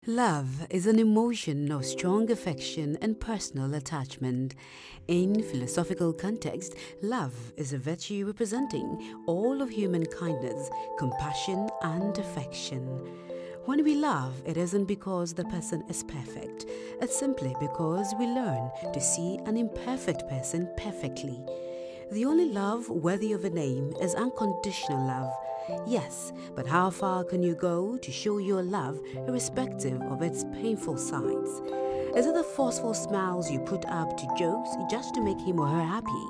Love is an emotion of strong affection and personal attachment. In philosophical context, love is a virtue representing all of human kindness, compassion, and affection. When we love, it isn't because the person is perfect. It's simply because we learn to see an imperfect person perfectly. The only love worthy of a name is unconditional love. Yes, but how far can you go to show your love irrespective of its painful sides? Is it the forceful smiles you put up to jokes just to make him or her happy?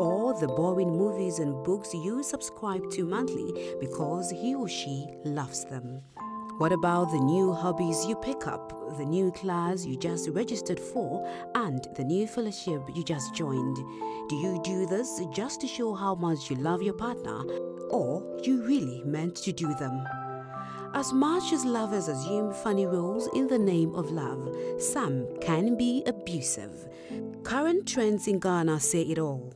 Or the boring movies and books you subscribe to monthly because he or she loves them? What about the new hobbies you pick up, the new class you just registered for, and the new fellowship you just joined? Do you do this just to show how much you love your partner, or you really meant to do them? As much as lovers assume funny roles in the name of love, some can be abusive. Current trends in Ghana say it all.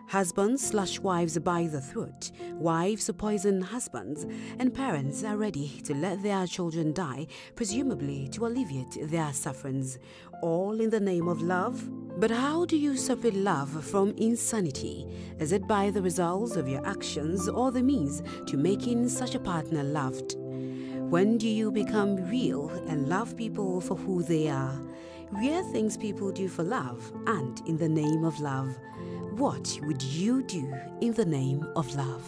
Husbands slash wives by the throat, wives poison husbands, and parents are ready to let their children die, presumably to alleviate their sufferings, all in the name of love. But how do you separate love from insanity? Is it by the results of your actions or the means to making such a partner loved? When do you become real and love people for who they are? Weird things people do for love and in the name of love. What would you do in the name of love?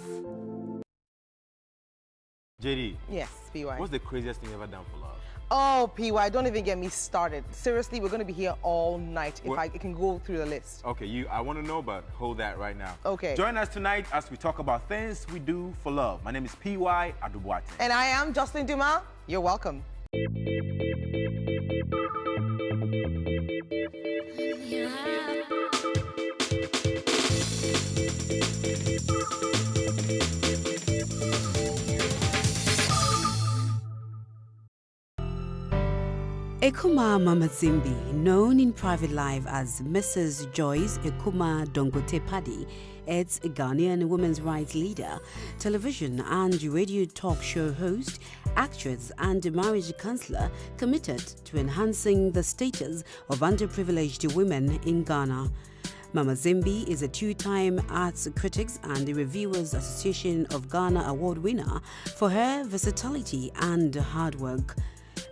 JD. Yes, PY. What's the craziest thing you ever done for love? Oh, PY, don't even get me started. Seriously, we're going to be here all night if I can go through the list. Okay, I want to know, but hold that right now. Okay. Join us tonight as we talk about things we do for love. My name is PY Adubuate. And I am Jocelyn Dumas. You're welcome. Akumaa Mama Zimbi, known in private life as Mrs. Joyce Akumaa Dongotey-padi, is a Ghanaian women's rights leader, television and radio talk show host, actress and marriage counselor committed to enhancing the status of underprivileged women in Ghana. Mama Zimbi is a two-time Arts Critics and Reviewers Association of Ghana award winner for her versatility and hard work.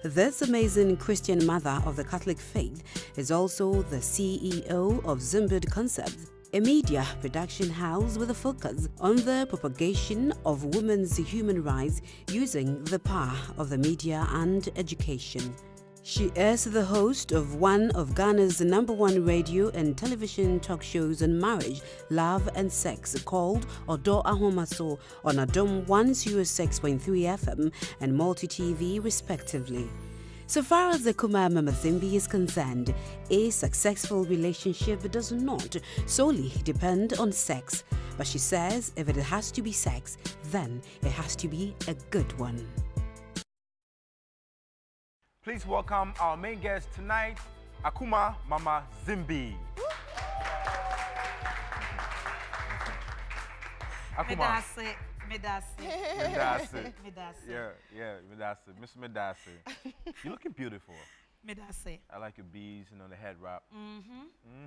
This amazing Christian mother of the Catholic faith is also the CEO of Zimbi Concepts, a media production house with a focus on the propagation of women's human rights using the power of the media and education. She is the host of one of Ghana's #1 radio and television talk shows on marriage, love and sex called Odo Ahomaso on Adom 106.3 FM and Multi TV respectively. So far as the Akumaa Mama Zimbi is concerned, a successful relationship does not solely depend on sex, but she says if it has to be sex, then it has to be a good one. Please welcome our main guest tonight, Akumaa Mama Zimbi. Akumaa. Medase. Miss Medase. You're looking beautiful. Medase. I like your beads and on the head wrap.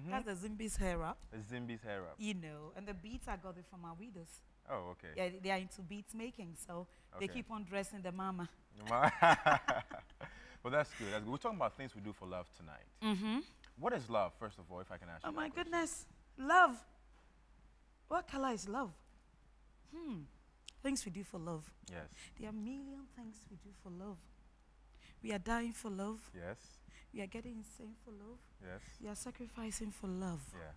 That's the Zimbi's hair wrap. The Zimbi's hair wrap. You know, and the beads I got it from our widows. Oh, okay. Yeah, they are into beads making, so they keep on dressing the mama. Well, that's good. That's good. We're talking about things we do for love tonight. What is love, first of all, if I can ask you? Oh my goodness, love. What color is love? Things we do for love. Yes. There are a million things we do for love. We are dying for love. Yes. We are getting insane for love. Yes. We are sacrificing for love. Yeah.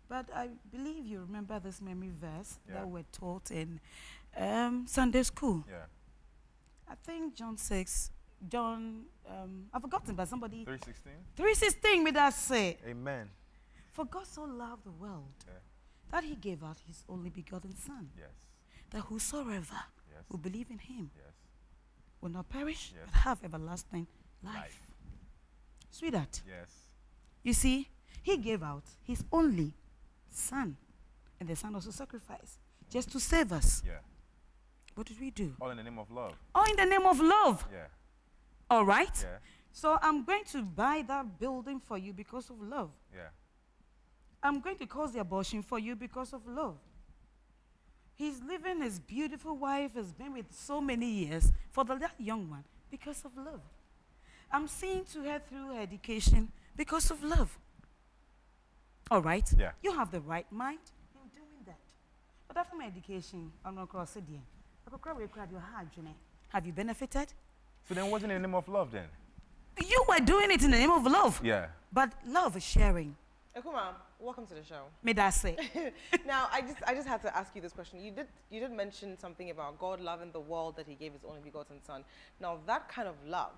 But I believe you remember this memory verse that were taught in Sunday school. Yeah. I think I've forgotten, but somebody. 3:16. 3:16, may that say. Amen. For God so loved the world that he gave out his only begotten Son, Yes. that whosoever will believe in him will not perish, but have everlasting life. Sweetheart. Yes. You see, he gave out his only Son, and the Son also sacrificed just to save us. Yeah. What did we do? All in the name of love. All in the name of love. Yeah. All right? Yeah. So I'm going to buy that building for you because of love. Yeah. I'm going to cause the abortion for you because of love. He's living his beautiful wife, has been with so many years for that young one because of love. I'm seeing to her through her education because of love. All right? Yeah. You have the right mind in doing that. But after my education, I'm not cross it. Have you benefited? So then what's in the name of love then? You were doing it in the name of love. Yeah. But love is sharing. Akumaa, welcome to the show. May I say? Now, I just had to ask you this question. You did mention something about God loving the world that He gave His only begotten Son. Now, that kind of love,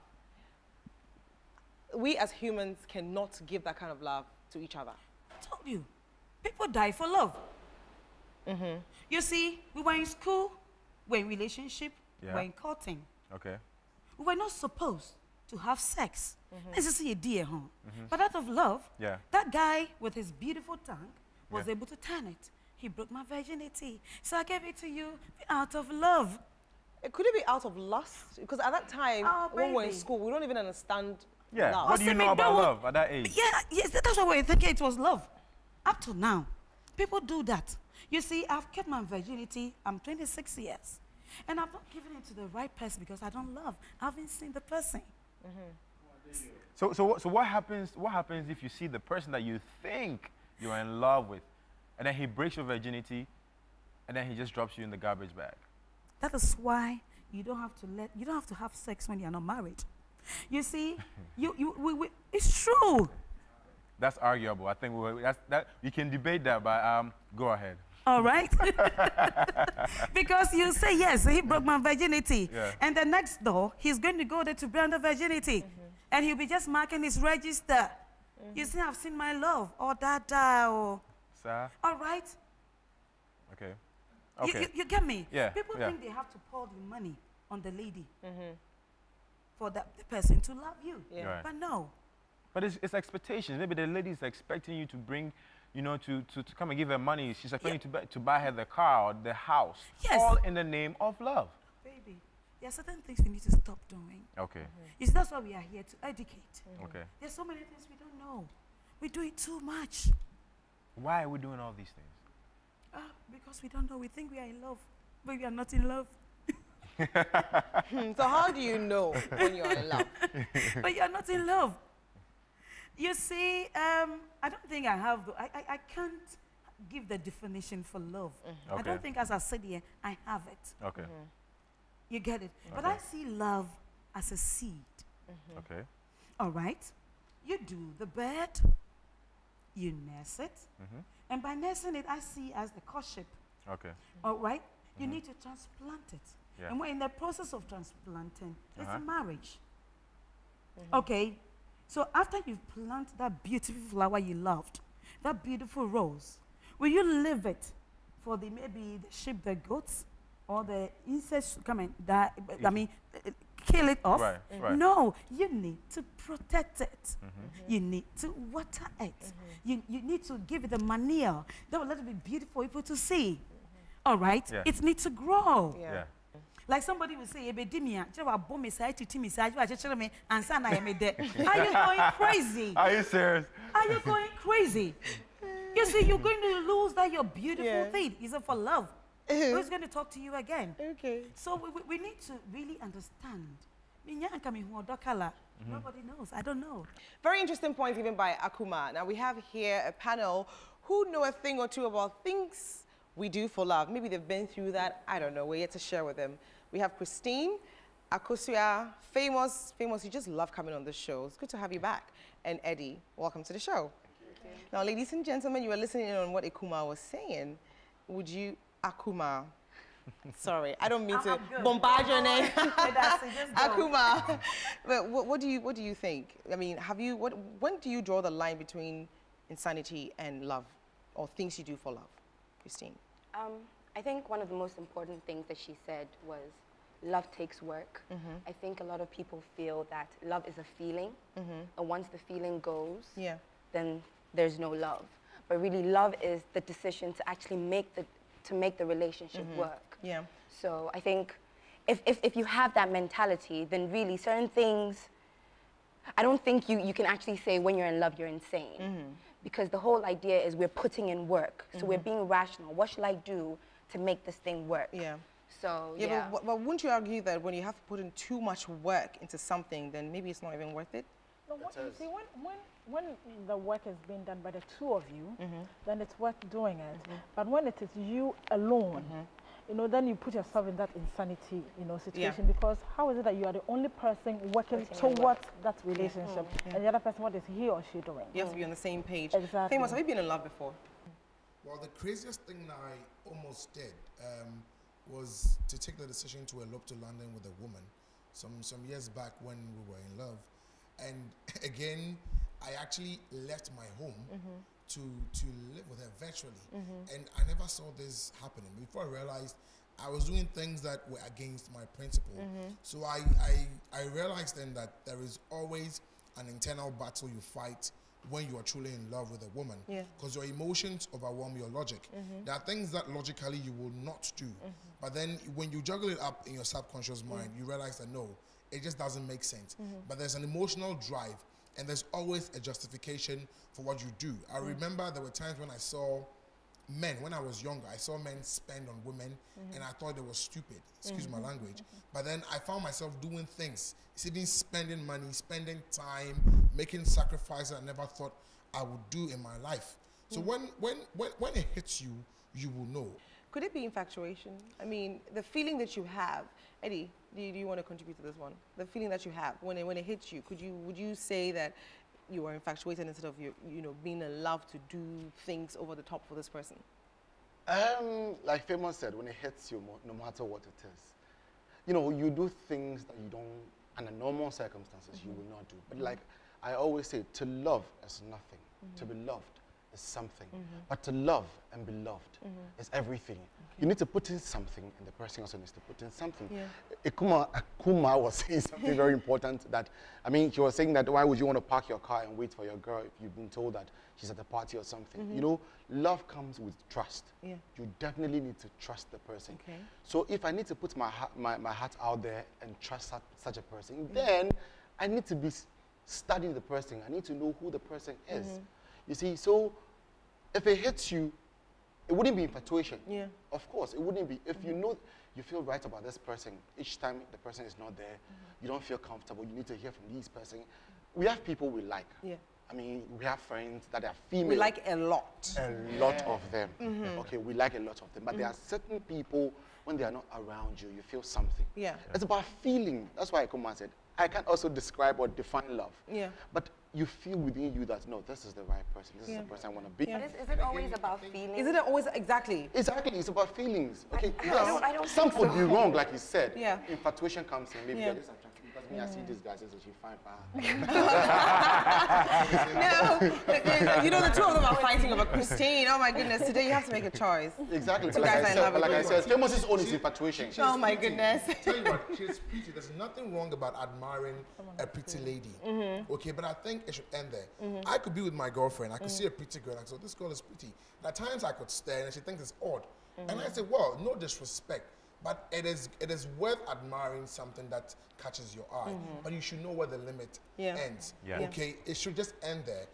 we as humans cannot give that kind of love to each other. I told you, people die for love. You see, we were in school, we were in relationship, we were in courting. Okay. We were not supposed to have sex. This is a dear home. But out of love, that guy with his beautiful tongue was able to turn it. He broke my virginity. So I gave it to you out of love. Could it be out of lust? Because at that time, when we were in school, we don't even understand love. What do you know about love at that age? Yeah, yes, that's why we're thinking it was love. Up to now, people do that. You see, I've kept my virginity. I'm 26 years. And I've not given it to the right person because I don't love. I haven't seen the person. So what happens if you see the person that you think you're in love with, and then he breaks your virginity, and then he just drops you in the garbage bag? That is why you don't have to have sex when you're not married. You see, it's true. That's arguable. I think we can debate that, but go ahead. All right? Because you say, yes, he broke my virginity. And the next door, he's going to go there to brand the virginity. And he'll be just marking his register. You see, I've seen my love, or dada, or... Sir? All right? Okay. Okay. You get me? Yeah. People think they have to pour the money on the lady for the person to love you. Right. But no. But it's expectations. Maybe the lady is expecting you to bring, you know, to come and give her money. She's expecting you to buy her the car or the house. Yes. All in the name of love. Baby, there are certain things we need to stop doing. Okay. You see, that's why we are here, to educate. Okay. There's so many things we don't know. We do it too much. Why are we doing all these things? Because we don't know. We think we are in love, but we are not in love. So how do you know when you're in love? But you're not in love. You see, I don't think I have, I can't give the definition for love. I don't think, as I said here, I have it. Okay. You get it? But I see love as a seed. Okay. All right? You do the bed, you nurse it, and by nursing it, I see as the courtship. Okay. All right? You need to transplant it. Yeah. And we're in the process of transplanting. It's a marriage. Okay? So after you plant that beautiful flower you loved, that beautiful rose, will you leave it for maybe the sheep, the goats, or the insects come and die, kill it off? Right. No, you need to protect it. You need to water it. You need to give it the manure that will let it be beautiful for people to see. All right? Yeah. It needs to grow. Yeah. Like somebody will say, are you going crazy? Are you serious? Are you going crazy? You see, you're going to lose that your beautiful thing. Is it for love? Who's going to talk to you again? Okay. So we need to really understand. Nobody knows. I don't know. Very interesting points given by Akumaa. Now we have here a panel who know a thing or two about things we do for love. Maybe they've been through that. I don't know. We're here to share with them. We have Christine, Akosua, famous. You just love coming on the show. It's good to have you back. And Eddie, welcome to the show. Now, ladies and gentlemen, you were listening on what Akumaa was saying. Would you, Akumaa? Sorry, I don't mean to bombard your name. Akumaa. But what do you think? I mean, when do you draw the line between insanity and love, or things you do for love? Christine. I think one of the most important things that she said was love takes work. I think a lot of people feel that love is a feeling, and once the feeling goes, then there's no love. But really, love is the decision to actually make the relationship work. Yeah. So I think if you have that mentality, then really certain things, I don't think you can actually say when you're in love, you're insane. Because the whole idea is we're putting in work. So we're being rational. What should I do to make this thing work? Yeah. So, yeah. But wouldn't you argue that when you have to put in too much work into something, then maybe it's not even worth it? No, you see, when the work is being done by the two of you, then it's worth doing it. But when it is you alone, you know, then you put yourself in that insanity, you know, situation, because how is it that you are the only person working towards that relationship, and the other person, what is he or she doing? You have to be on the same page. Exactly. Famous, have you been in love before? Well, the craziest thing that I almost did was to take the decision to elope to London with a woman some years back when we were in love. And again, I actually left my home to live with her virtually. And I never saw this happening. Before I realized I was doing things that were against my principle. So I realized then that there is always an internal battle you fight when you are truly in love with a woman, because your emotions overwhelm your logic. There are things that logically you will not do, but then when you juggle it up in your subconscious mind, you realize that no, it just doesn't make sense. But there's an emotional drive, and there's always a justification for what you do. I remember there were times when I saw men, when I was younger, I saw men spend on women, and I thought they were stupid, excuse my language. But then I found myself doing things, even spending money, spending time, making sacrifices I never thought I would do in my life. So when it hits you, you will know. Could it be infatuation? I mean, the feeling that you have, Eddie, do you want to contribute to this one? The feeling that you have when it hits you, would you say that you are infatuated instead of you know, being in love to do things over the top for this person? Like Famous said, when it hits you, no matter what it is, you know, you do things that you don't, under normal circumstances, you will not do. But like I always say, to love is nothing. To be loved is something. But to love and be loved is everything. You need to put in something, and the person also needs to put in something. Akumaa was saying something very important, that, I mean, she was saying that why would you want to park your car and wait for your girl if you've been told that she's at a party or something? You know, love comes with trust. You definitely need to trust the person. So if I need to put my heart out there and trust such a person, then I need to be studying the person. I need to know who the person is. You see, so if it hits you, it wouldn't be infatuation. Of course, it wouldn't be. If you know, you feel right about this person, each time the person is not there, you don't feel comfortable, you need to hear from this person. We have people we like. I mean, we have friends that are female. We like a lot. A lot of them. Okay, we like a lot of them. But there are certain people, when they are not around you, you feel something. It's about feeling. That's why Akumaa said, I can't also describe or define love. But you feel within you that, no, this is the right person. This is the person I want to be. But is it always about feelings? Isn't it always, exactly? Exactly, it's about feelings. Okay, I don't some think could be so. wrong, like you said. Infatuation comes in, maybe you're just attracted. Because me, I see this guy, says that she fine. No, you know, the two of them are fighting over Christine. Oh my goodness, today you have to make a choice. Exactly, Two guys are in love with like I you. said, Famous's own is infatuation. Oh my goodness. Tell you what, she's pretty. There's nothing wrong about admiring a pretty lady. Okay, but I think it should end there. I could be with my girlfriend. I could see a pretty girl. I said, this girl is pretty. At times I could stare and she thinks it's odd. And I say, well, no disrespect, but it is worth admiring something that catches your eye. But you should know where the limit ends. Okay, it should just end there.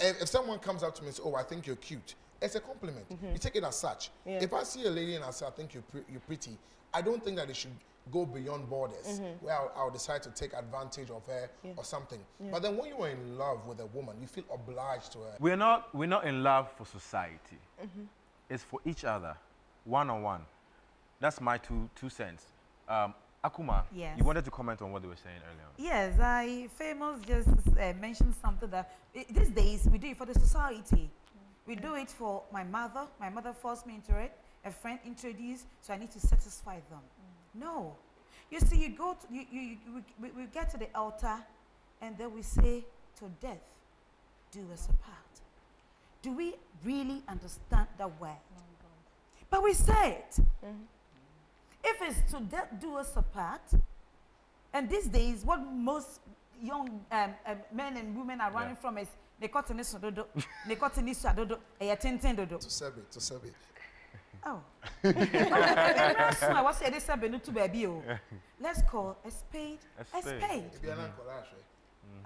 And if someone comes up to me and says, oh, I think you're cute, it's a compliment. You take it as such. If I see a lady and I say, I think you're pretty, I don't think that it should go beyond borders where I'll decide to take advantage of her or something. But then when you are in love with a woman, you feel obliged to her. We're not in love for society. It's for each other, one-on-one. That's my two cents. Akumaa, you wanted to comment on what they were saying earlier. Yes, Famous just mentioned something that these days we do it for the society. We do it for my mother. My mother forced me into it. A friend introduced, so I need to satisfy them. No. You see, you go to, we get to the altar, and then we say, to death, do us apart. Do we really understand that word? But we say it. If it's to death, do us apart, and these days, what most young men and women are running from is, to serve it. Oh. Let's call a spade a spade.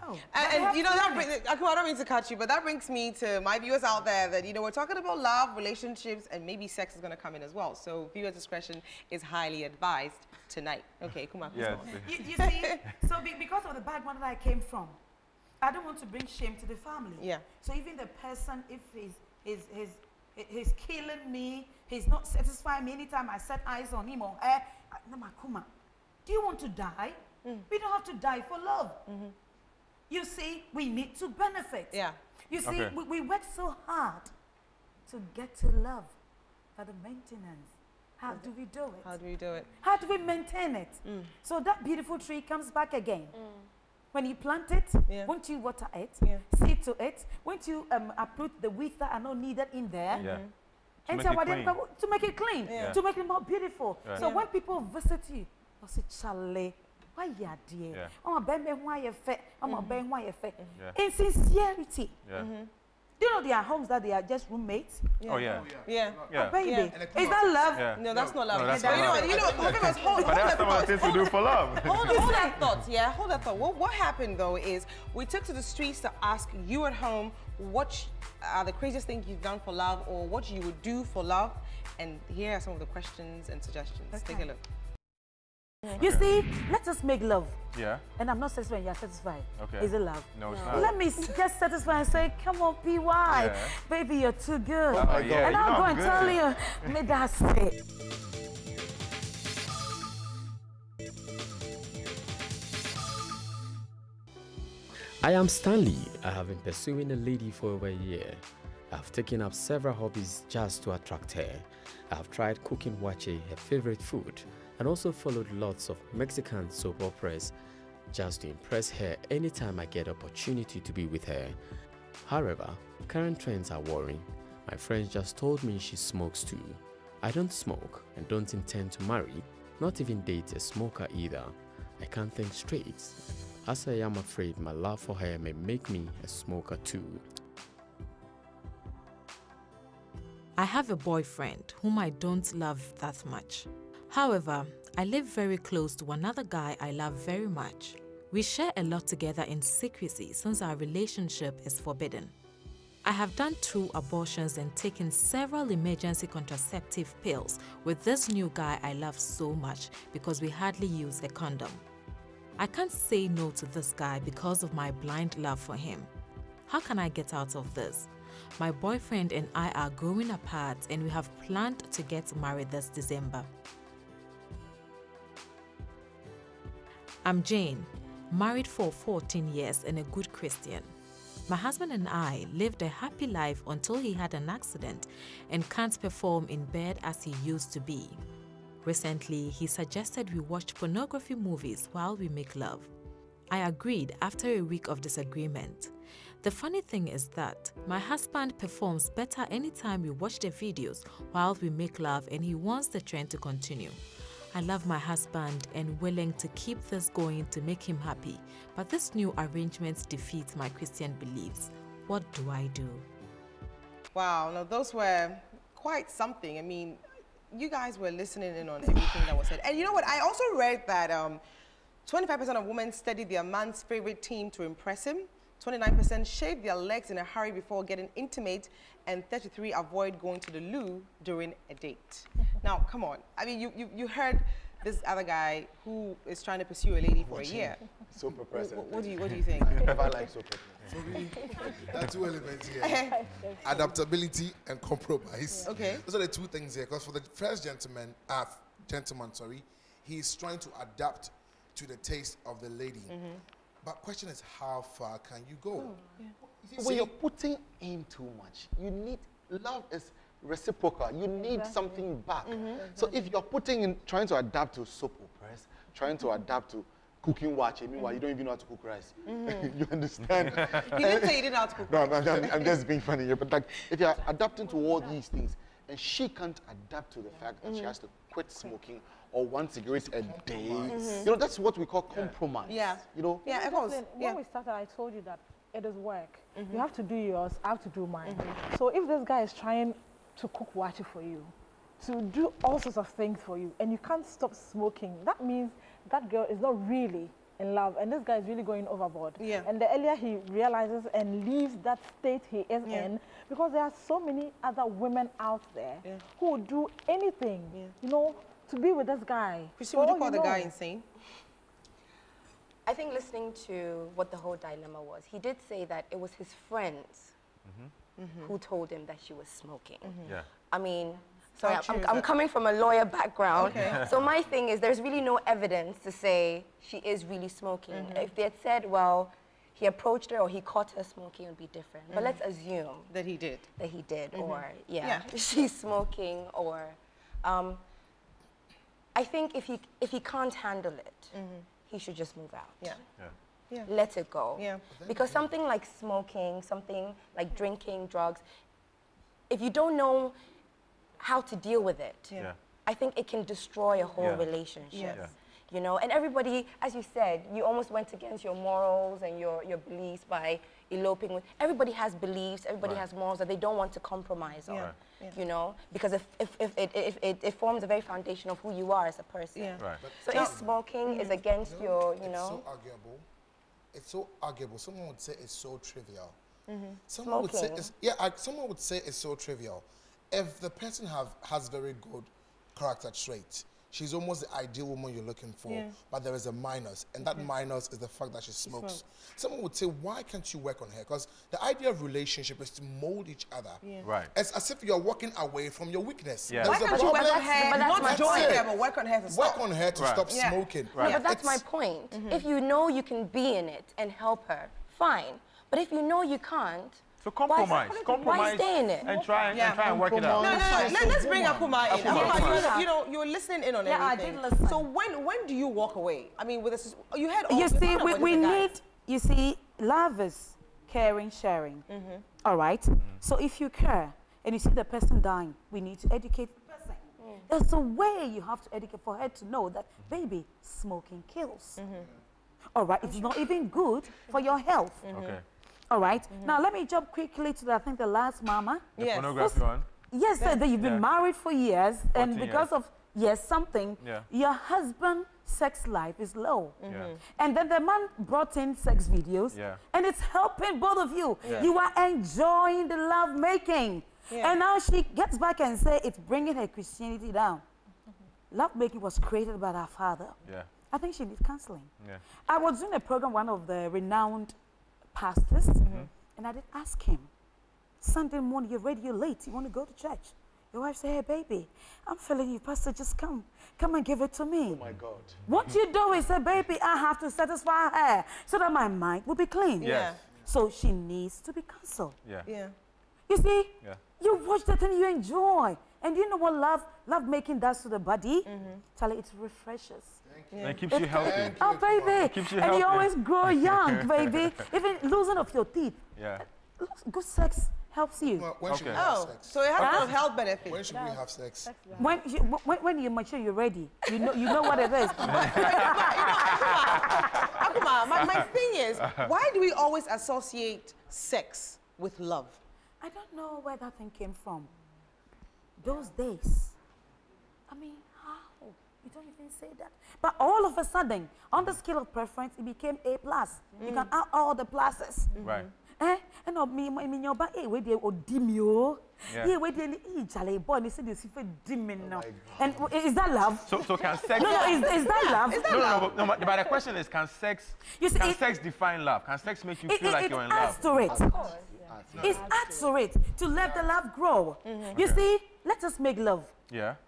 Oh. And you know, I don't mean to cut you, but that brings me to my viewers out there that, you know, we're talking about love, relationships, and maybe sex is going to come in as well. So viewer discretion is highly advised tonight. Okay, Akumaa. Yes. You see, so because of the background that I came from, I don't want to bring shame to the family. Yeah. So even the person, if he's killing me, he's not satisfying me anytime I set eyes on him or her, Akumaa, do you want to die? We don't have to die for love. You see, we need to benefit. Yeah. You see, we work so hard to get to love, but the maintenance, how do we do it? How do we do it? How do we maintain it? So that beautiful tree comes back again. When you plant it, won't you water it, see to it, won't you uproot the weeds that are not needed in there? And to make it clean, to make it more beautiful. So when people visit you, they'll say, Charlie, why you dear? Oh, why you fat? Why you fat? In sincerity. Do you know there are homes that they are just roommates? Oh yeah. Oh, baby, is that love? No, that's not love. No, that's not love. You know, hold but that's some of the things we do for love. Hold that thought, hold that thought. What happened though is we took to the streets to ask you at home what are the craziest things you've done for love or what you would do for love, and here are some of the questions and suggestions. Take a look. You see, let us make love. Yeah. And I'm not satisfied, you're satisfied. Okay. Is it love? No, it's not. Let me just satisfy and say, come on, PY. Baby, you're too good. And I'll go and tell you, may that's it. I am Stanley. I have been pursuing a lady for over a year. I have taken up several hobbies just to attract her. I have tried cooking wache, her favorite food, and also followed lots of Mexican soap operas just to impress her anytime I get opportunity to be with her. However, current trends are worrying. My friend just told me she smokes too. I don't smoke and don't intend to marry, not even date a smoker either. I can't think straight, as I am afraid my love for her may make me a smoker too. I have a boyfriend whom I don't love that much. However, I live very close to another guy I love very much. We share a lot together in secrecy since our relationship is forbidden. I have done 2 abortions and taken several emergency contraceptive pills with this new guy I love so much because we hardly use a condom. I can't say no to this guy because of my blind love for him. How can I get out of this? My boyfriend and I are growing apart and we have planned to get married this December. I'm Jane, married for 14 years and a good Christian. My husband and I lived a happy life until he had an accident and can't perform in bed as he used to be. Recently, he suggested we watch pornography movies while we make love. I agreed after a week of disagreement. The funny thing is that my husband performs better anytime we watch the videos while we make love, and he wants the trend to continue. I love my husband and willing to keep this going to make him happy, but this new arrangement defeats my Christian beliefs. What do I do? Wow, now those were quite something. I mean, you guys were listening in on everything that was said. And you know what? I also read that 25% of women study their man's favorite team to impress him, 29% shave their legs in a hurry before getting intimate, and 33% avoid going to the loo during a date. Now, come on. I mean, you heard this other guy who is trying to pursue a lady for a year. Soap opera. What do you think? I never like soap opera. So there are 2 elements here. Adaptability and compromise. Okay. Those are the 2 things here. Because for the first gentleman, he's trying to adapt to the taste of the lady. But question is, how far can you go? When you're putting in too much, you need, love is reciprocal. You need something back. So if you're putting in, trying to adapt to soap operas, trying to adapt to cooking wache, meanwhile you don't even know how to cook rice. You understand? You didn't say you didn't know how to cook rice. No, I'm just being funny here. But like, if you're adapting to all these things, and she can't adapt to the fact that she has to quit smoking or 1 cigarette a day, you know, that's what we call compromise. You know? Of course. When we started, I told you that it is work. You have to do yours, I have to do mine. So if this guy is trying to cook wache for you, to do all sorts of things for you, and you can't stop smoking, that means that girl is not really in love, and this guy is really going overboard. Yeah. And the earlier he realizes and leaves that state he is in, because there are so many other women out there who would do anything, you know, to be with this guy. Christine, would you call the guy insane? I think listening to what the whole dilemma was, he did say that it was his friends who told him that she was smoking. Yeah. I mean, so I'm coming from a lawyer background. Okay. So my thing is there's really no evidence to say she is really smoking. If they had said, well, he approached her or he caught her smoking, it would be different. But let's assume that he did. That he did, or she's smoking, or I think if he can't handle it, he should just move out. Yeah. Let it go. Yeah. Because something like smoking, something like drinking, drugs, if you don't know how to deal with it, I think it can destroy a whole relationship. Yes. You know, and everybody, as you said, you almost went against your morals and your beliefs by eloping with. Everybody has beliefs, everybody has morals that they don't want to compromise on. You know, because if it forms a very foundation of who you are as a person. So if smoking is against your, you know. It's so arguable. It's so arguable. Someone would say it's so trivial. Someone would say someone would say it's so trivial. If the person has very good character traits, she's almost the ideal woman you're looking for, but there is a minus, and that minus is the fact that she smokes. Someone would say, why can't you work on her? Because the idea of relationship is to mold each other. Right. It's as if you're walking away from your weakness. Why can't you work on her, not join her, but work on her to stop? Work on her to stop smoking. Right. But that's my point. If you know you can be in it and help her, fine. But if you know you can't, so compromise. Why stay in it? And try and work it out. No. Let's bring Akumaa in. Akumaa, you know, you're listening in on everything. I did listen. So when do you walk away? I mean, with this, you had all. You see, we need. You see, love is caring, sharing. All right. So if you care and you see the person dying, we need to educate the person. There's a way you have to educate for her to know that, baby, smoking kills. All right. It's not even good for your health. Okay. All right. Now, let me jump quickly to, I think, the last mama. The pornography one? Yes, sir, that you've been married for years, and because of, something, your husband's sex life is low. And then the man brought in sex videos, and it's helping both of you. You are enjoying the love making. And now she gets back and says it's bringing her Christianity down. Love making was created by our father. I think she needs counseling. I was doing a program, one of the renowned pastors, and I did ask him, Sunday morning, you're ready, you're late, you want to go to church? Your wife said, hey, baby, I'm feeling you, pastor, just come and give it to me. Oh, my God. What you do is say, baby, I have to satisfy her so that my mind will be clean. So she needs to be counseled. You see, you watch that and you enjoy. And you know what love making does to the body? Charlie, it refreshes. And it keeps you healthy. Oh, baby. Keeps you healthy. And you always grow young, baby. Even losing of your teeth. Good sex helps you. When should we have sex? So it has health benefits. When should we have sex? When you're mature, you're ready. You know what it is. Akumaa, my thing is, why do we always associate sex with love? I don't know where that thing came from. Those days. I mean, how? You don't even say that. But all of a sudden, on the scale of preference, it became A+. You can add all the pluses. Right. And your back, we did dimio. Yeah, we did Charlie boy. They said this if now. And is that love? So can sex? No, is that love? No. But the question is, can sex? Can sex define love? Can sex make you feel like you're in love? It adds to it to let the love grow. You see, let us make love.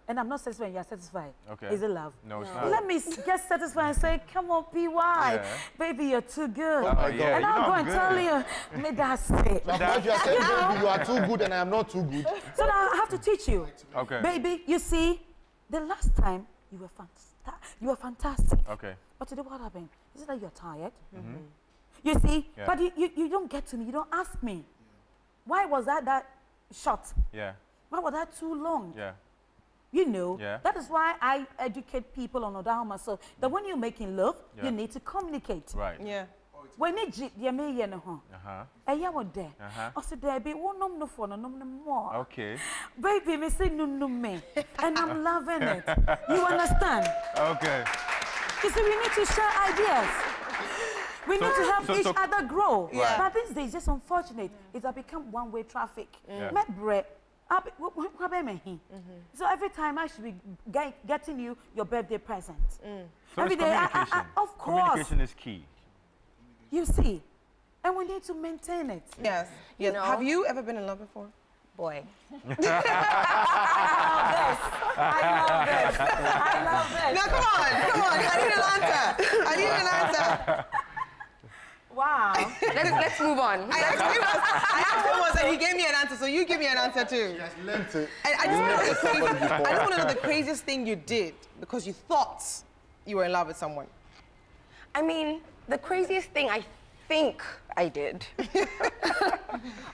And I'm not satisfied when you're satisfied. Is it love? No, it's not. Let me get satisfied and say, come on, PY. Baby, you're too good. And I'll go and tell you, may that's it. Sometimes you are saying, baby, you are too good and I am not too good. So now I have to teach you. Baby, you see, the last time you were fantastic. But today what happened? Is it that you're tired? You see, but you don't get to me, you don't ask me. Why was that short? Why was that too long? You know, that is why I educate people on Odahoma. So that when you're making love, you need to communicate. Right. when it jit, you may know. A year or there. Also, there be one no for no more. Okay. Baby, me say no me. And I'm loving it. You understand? Okay. You see, we need to share ideas. We need to help each other grow. Yeah. But these days, just unfortunate, it's become one-way traffic. So every time I should be getting you your birthday present. So every day, of course. Communication is key. You see, and we need to maintain it. Yes. You know, have you ever been in love before? Boy. I love this. Now, come on. I need an answer. Wow. Let's move on. I asked him once and he gave me an answer, so you give me an answer too. Yes, learned it. And I just want to know the craziest thing you did because you thought you were in love with someone. I mean, the craziest thing I think I did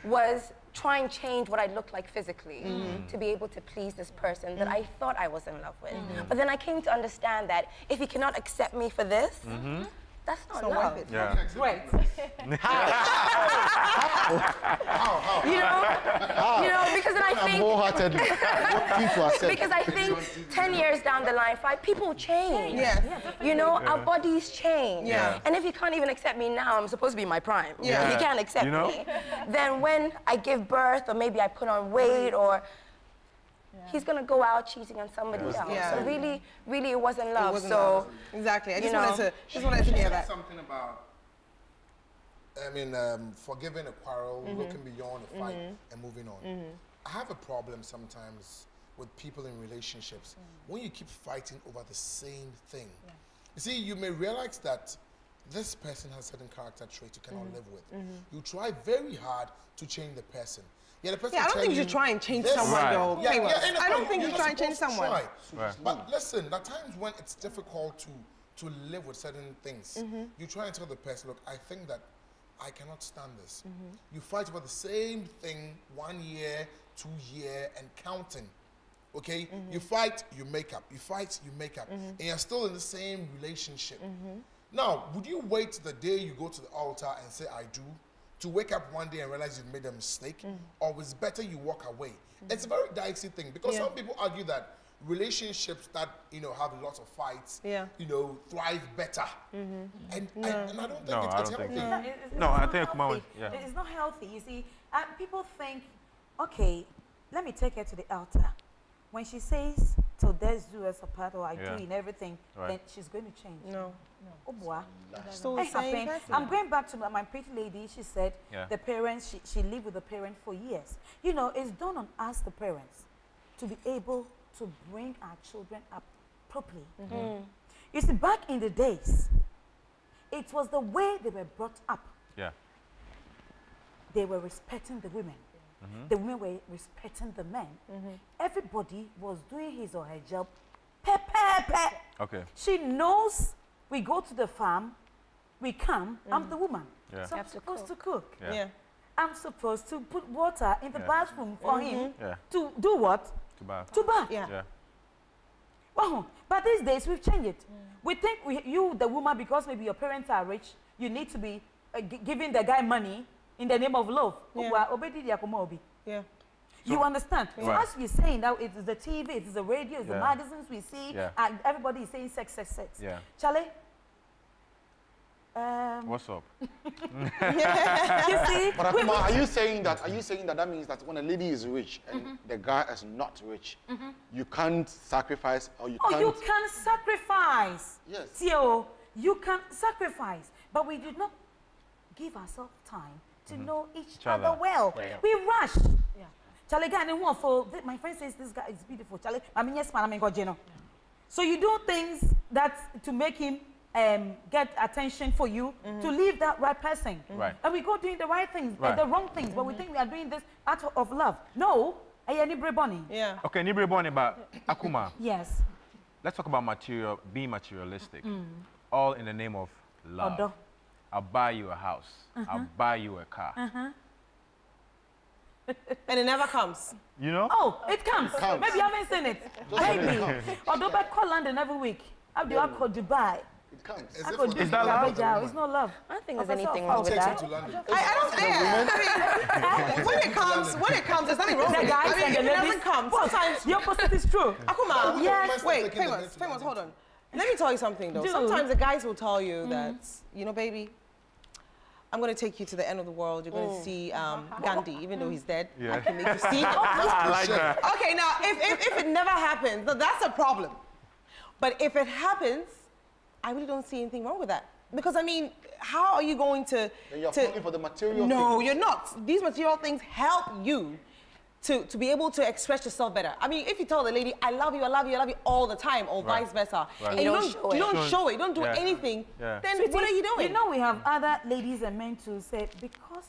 was try and change what I looked like physically to be able to please this person that I thought I was in love with. But then I came to understand that if he cannot accept me for this, that's not love. Yeah. Right. How? You know, because then I think wholeheartedly. What people are saying. Because I think 10 years down the line, people change. Yes. You know, our bodies change. Yeah. And if he can't even accept me now, I'm supposed to be in my prime. Yeah. If he can't accept me, then when I give birth or maybe I put on weight or he's gonna go out cheating on somebody else. Yeah. So really, it wasn't love. It wasn't love. Exactly. I just wanted to hear that. Something about, forgiving a quarrel, looking beyond a fight, and moving on. I have a problem sometimes with people in relationships when you keep fighting over the same thing. You see, you may realize that this person has certain character traits you cannot live with. You try very hard to change the person. Yeah, the person I don't think you should try and change someone, though. I don't think you should try and change someone. But listen, there are times when it's difficult to live with certain things. You try and tell the person, look, I think that I cannot stand this. You fight about the same thing 1 year, 2 years, and counting. Okay? You fight, you make up. You fight, you make up. And you're still in the same relationship. Now, would you wait the day you go to the altar and say, I do, to wake up one day and realize you've made a mistake? Or it's better you walk away? It's a very dicey thing because some people argue that relationships that, have lots of fights, thrive better. And I don't think it's healthy. No, I think it's not healthy. You see, people think, okay, let me take her to the altar. When she says, till death do us apart, or I do in everything, then she's going to change. No. Oh, boy. Still the same person. I'm going back to my pretty lady. She said the parents, she lived with the parent for years. You know, it's done on us, the parents, to be able to bring our children up properly. You see, back in the days, it was the way they were brought up. Yeah. They were respecting the women. The women were respecting the men. Everybody was doing his or her job. Okay. She knows we go to the farm, we come, I'm the woman. So I'm supposed to cook. I'm supposed to put water in the bathroom for him to do what? To bath. To bath. Wow. But these days we've changed it. We think you, the woman, because maybe your parents are rich, you need to be giving the guy money in the name of love. You understand? So as we're saying now, it is the TV, it is the radio, it's the magazines we see, and everybody is saying sex. Charlie? What's up? You see? But Akumaa, are you saying that means that when a lady is rich and the guy is not rich, you can't sacrifice or you can't... Oh, you can sacrifice. Yes. Theo, you can sacrifice. But we did not give ourselves time to know each other well. We rush. Charlie, my friend says this guy is beautiful. Charlie, so you do things that to make him get attention for you to leave that right person. And we go doing the right things, the wrong things, but we think we are doing this out of love. No, Okay, Nibre Bonnie, but Akumaa. Yes. Let's talk about being materialistic. All in the name of love. I'll buy you a house. I'll buy you a car. And it never comes. You know? Oh, it comes. Maybe you haven't seen it. Maybe. Although I call London every week. I'll do Dubai. comes. Is that love? It's not love. I don't think there's anything wrong with that. When it comes, there's nothing wrong with it. I mean, if it doesn't come, sometimes... The opposite is true. Akumaa, yes. Wait, famous, hold on. Let me tell you something, though. Sometimes the guys will tell you that, you know, baby, I'm going to take you to the end of the world. You're going to see Gandhi, even though he's dead. I can make you see. I like that. Okay, now, if it never happens, that's a problem. But if it happens, I really don't see anything wrong with that. Because, I mean, how are you going to... Then you're falling for the material No, things. you're not. These material things help you to be able to express yourself better. I mean, if you tell the lady, I love you all the time, or vice versa, and you don't show it, you don't do anything, then what are you doing? You know, we have other ladies and men to say, because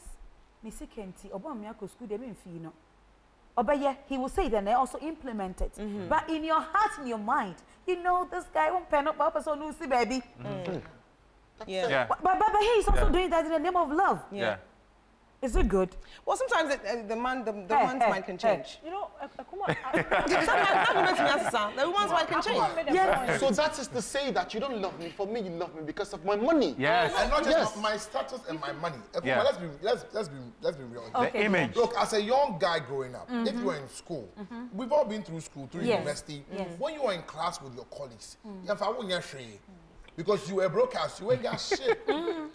Missy Kenti, Obama school, they mean no. But yeah, he will say it and they also implement it. But in your heart, in your mind, you know this guy won't pen up so no see baby. Yeah. But he's also doing that in the name of love. Yeah. Is it good? Well, sometimes the man's mind can change. You know, Akumaa, the woman's mind can change. Yes. So that is to say that you don't love me. For me, you love me because of my money. Yes. And not just my status and my money. Yeah. Let's be real. The image. Look, as a young guy growing up, if you were in school, we've all been through school, through university. When you are in class with your colleagues, because you were broadcast, you ain't got shit.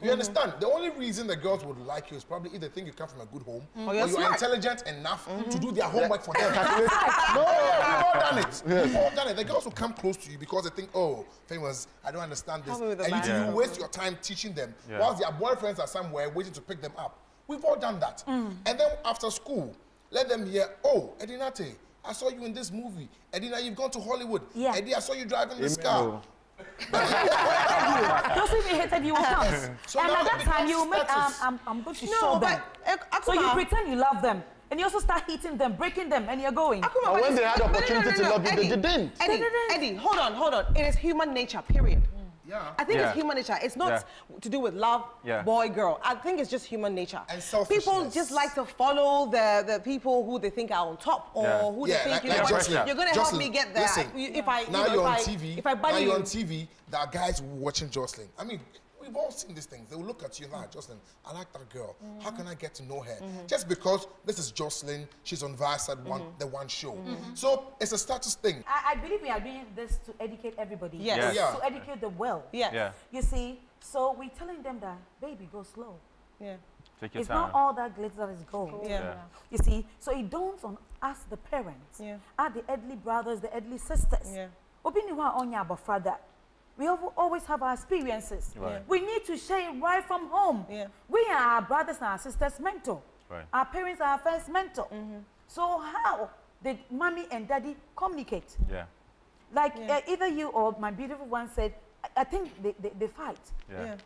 You understand? The only reason the girls would like you is probably either think you come from a good home or you're intelligent enough to do their homework for them. No, we've all done it. We've all done it. The girls will come close to you because they think, oh, famous, I don't understand this. And you waste your time teaching them whilst their boyfriends are somewhere waiting to pick them up. We've all done that. And then after school, let them hear, oh, Edinate, I saw you in this movie. Edina, you've gone to Hollywood. Eddie, I saw you driving this car. Those people hated you will come. So and at that time, you make, I'm going to show them. So you pretend you love them. And you also start hitting them, breaking them, and you're going. But when they had the opportunity to love you, they didn't. Eddie, hold on. It is human nature, period. Yeah. I think it's human nature. It's not to do with love, boy, girl. I think it's just human nature. And selfishness. People just like to follow the people who they think are on top or who they think you're going to help me get there. Listen, now you're on TV. Now you're on TV. There are guys watching Jocelyn. I mean, we've all seen these things. They will look at you like, Jocelyn, I like that girl. How can I get to know her? Just because this is Jocelyn, she's on Viasat, the OneShow. So it's a status thing. I believe we are doing this to educate everybody. Yes. To educate the world. Yes. You see, so we're telling them that, baby, go slow. Yeah. Take your time. Not all that glitter is gold. You see, so it dawns on us, the parents, are the elderly brothers, the elderly sisters. We always have our experiences. We need to share it right from home. We are our brothers and our sisters' mentor. Our parents are our first mentor. So how did mommy and daddy communicate? Like either you or my beautiful one said, I think they fight.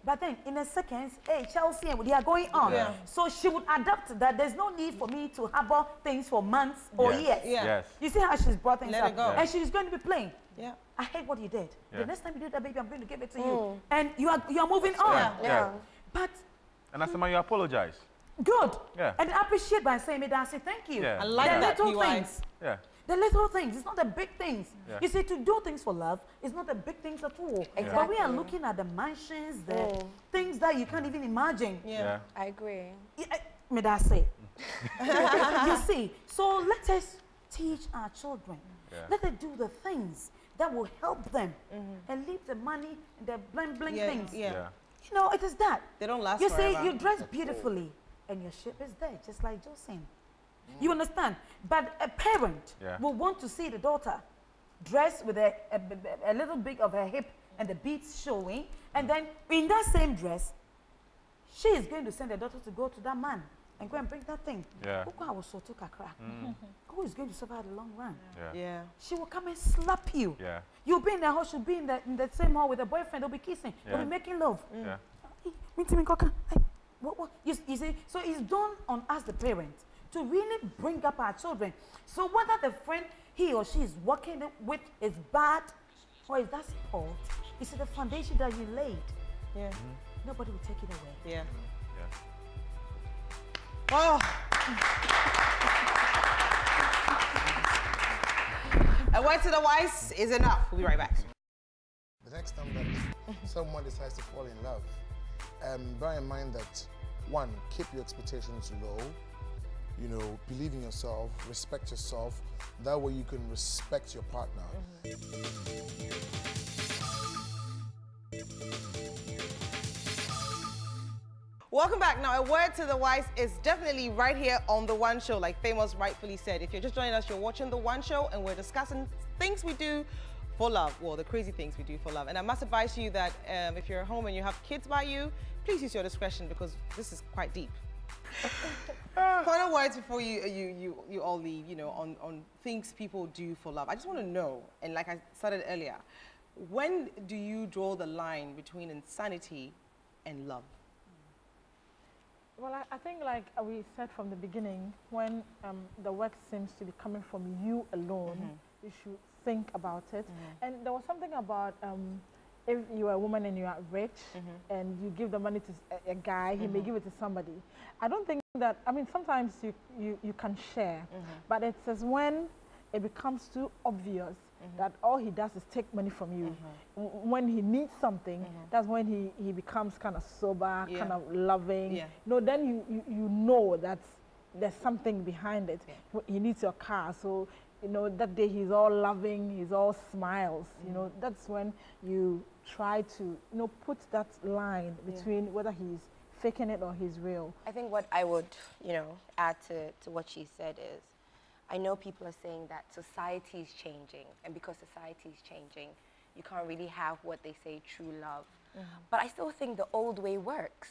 But then in a second, hey, Chelsea, and they are going on. So she would adapt that there's no need for me to harbor things for months or years. You see how she's brought things up. And she's going to be playing. I hate what you did. The next time you do that, baby, I'm going to give it to you. And you are moving on. But and as someone you apologize. Good. And appreciate by saying, Dancy, thank you. I like that. Little things. The little things. It's not the big things. You see, to do things for love is not the big things at all. But we are looking at the mansions, the things that you can't even imagine. I agree. May I say? You see, so let us teach our children. Let us do the things that will help them and leave the money and the bling things. You know, it is that. They don't last forever. You say you dress beautifully and your ship is there, just like Jocelyn. You understand? But a parent will want to see the daughter dressed with a little bit of her hip and the beads showing, and then in that same dress, she is going to send the daughter to go to that man and go and bring that thing. Who is going to suffer in the long run? She will come and slap you. You'll be in the house, she'll be in the same hall with a boyfriend, they'll be kissing, they'll be making love. You see, so it's done on us, the parents, to really bring up our children. So whether the friend he or she is working with is bad or is that sport, you see the foundation that you laid. Nobody will take it away. Oh. A word to the wise is enough. We'll be right back. the next time that someone decides to fall in love, bear in mind that, one, keep your expectations low. You know, believe in yourself, respect yourself. That way you can respect your partner. Welcome back. Now, a word to the wise is definitely right here on The One Show, like Famous rightfully said. If you're just joining us, you're watching The One Show, and we're discussing things we do for love. Well, the crazy things we do for love. And I must advise you that if you're at home and you have kids by you, please use your discretion because this is quite deep. Final words before you all leave, you know, on things people do for love. I just want to know, and like I started earlier, when do you draw the line between insanity and love? Well, I think like we said from the beginning, when the work seems to be coming from you alone, you should think about it. And there was something about if you're a woman and you are rich and you give the money to a guy, he may give it to somebody. I don't think that, I mean, sometimes you can share, but it says when it becomes too obvious that all he does is take money from you. When he needs something, that's when he becomes kind of sober, kind of loving. No, then you know that there's something behind it. He needs your car, so you know that day he's all loving, he's all smiles. You know, that's when you try to, you know, put that line between whether he's faking it or he's real. I think what I would, you know, add to what she said is, I know people are saying that society is changing, and because society is changing, you can't really have what they say true love. But I still think the old way works.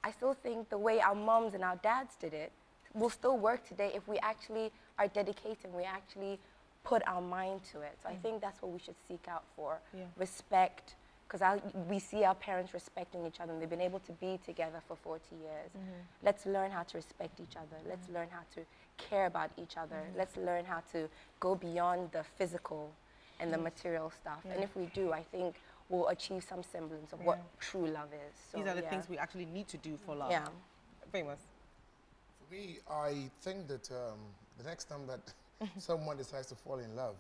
I still think the way our moms and our dads did it will still work today if we actually are dedicated, we actually put our mind to it. So I think that's what we should seek out for. Respect, because we see our parents respecting each other, and they've been able to be together for 40 years. Let's learn how to respect each other. Let's learn how to care about each other. Let's learn how to go beyond the physical and the material stuff. And if we do, I think we'll achieve some semblance of what true love is. So, these are the things we actually need to do for love. Famous. For me, I think that the next time that someone decides to fall in love,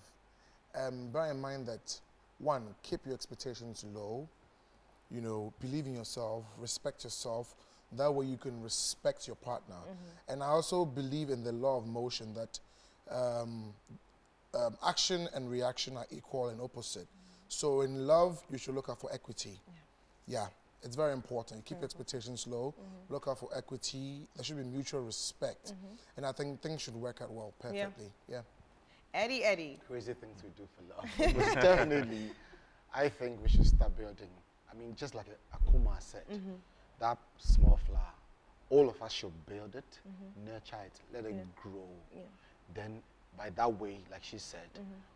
bear in mind that, one, keep your expectations low. You know, believe in yourself, respect yourself. That way you can respect your partner. And I also believe in the law of motion that action and reaction are equal and opposite. So in love, you should look out for equity. It's very important. Keep expectations low, look out for equity. There should be mutual respect. And I think things should work out well, perfectly. Eddie. Crazy things we do for love. Most definitely, I think we should start building. I mean, just like Akumaa said, that small flower, all of us should build it, nurture it, let it grow. Then by that way, like she said,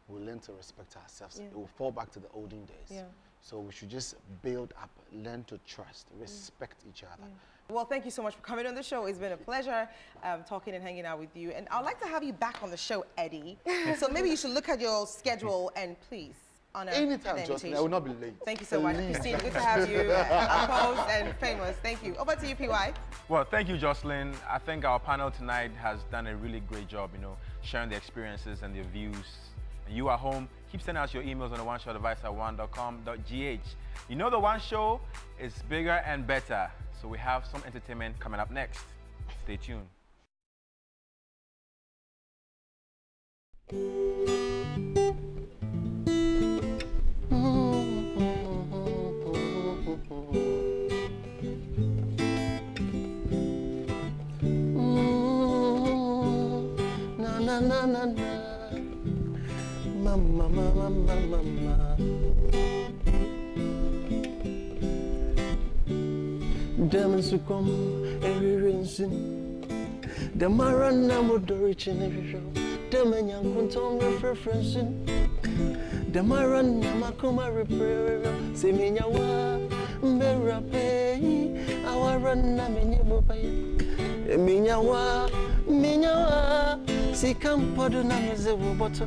we'll learn to respect ourselves. It will fall back to the olden days. So we should just build up, learn to trust, respect each other. Well, thank you so much for coming on the show. It's been a pleasure talking and hanging out with you. And I'd like to have you back on the show, Eddie. So maybe you should look at your schedule and please honor anytime, Jocelyn, I will not be late. Thank you so much. Christine, good to have you. Opposed and Famous. Thank you. Over to you, PY. Well, thank you, Jocelyn. I think our panel tonight has done a really great job, you know, sharing the experiences and their views. And you at home, keep sending us your emails on the One Show device at one.com.gh. You know the One Show is bigger and better. So we have some entertainment coming up next. Stay tuned. Na na na na, mama mama mama mama. Demons who come every rinsing. The maran namo dorichin every show. Demon young kuntom referencing. The maran namakoma repair. Say me nyawa mbera pay. Our run na me nyebopay. Me nyawa. See come podu na mizewu boto.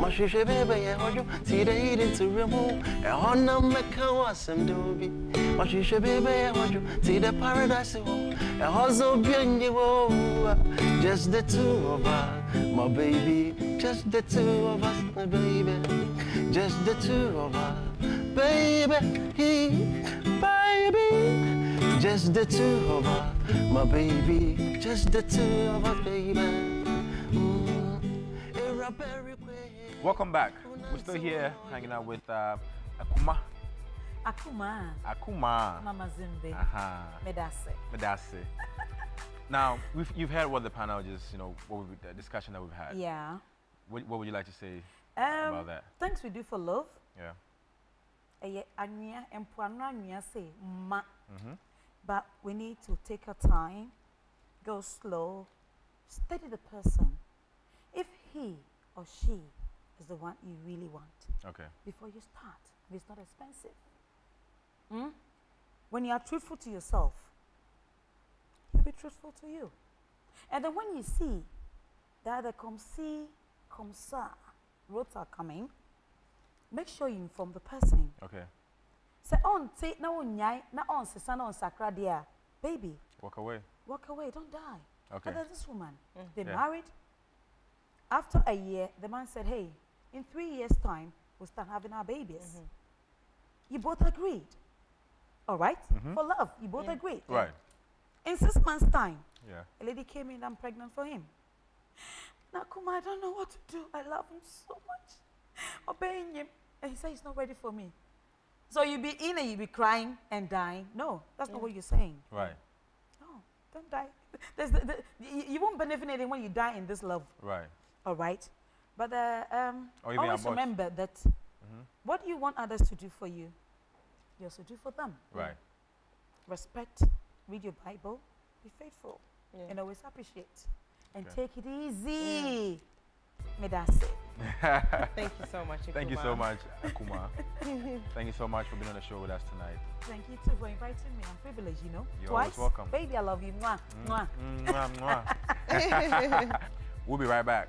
Mashishe bebe ye hojo. See the eating to remove. A honna meka wasem dobi. Mashishe bebe ye hojo. See the paradise wo. A hozo bienye wo. Just the two of us, my baby. Just the two of us, my baby. Just the two of us. baby, baby. Just the two of us, my baby. Just the two of us, baby. Welcome back. We're still here hanging out with Akumaa. Akumaa. Mama Zimbi. Medase. Now, you've heard what the panel just, the discussion that we've had. Yeah. What would you like to say about that? Things we do for love. Yeah. But we need to take our time, go slow, study the person. If he or she is the one you really want, okay, before you start, it's not expensive. When you are truthful to yourself, he'll be truthful to you. And then when you see that the roads are coming, make sure you inform the person. Okay. Say on take na on nyai na on sisa na on sakra dia, baby. Walk away. Walk away. Don't die. Okay. And there's this woman. They married. After a year, the man said, "Hey, in 3 years' time, we'll start having our babies." You both agreed. All right? For love, you both agreed. Right. In 6 months' time, a lady came in. I'm pregnant for him. Now, Akumaa, I don't know what to do. I love him so much. Obeying him, and he said he's not ready for me. So you be in and you be crying and dying. No, that's not what you're saying. Right. No, don't die. You won't benefit anything when you die in this love. Right. All right. But always remember that what you want others to do for you, you also do for them. Right. Respect, read your Bible, be faithful, and always appreciate. And take it easy. Medase. Thank you so much, Akumaa. Thank you so much, Akumaa. Thank you so much for being on the show with us tonight. Thank you too for inviting me. I'm privileged, You're Twice. always welcome. Baby, I love you. Mwah. Mwah. We'll be right back.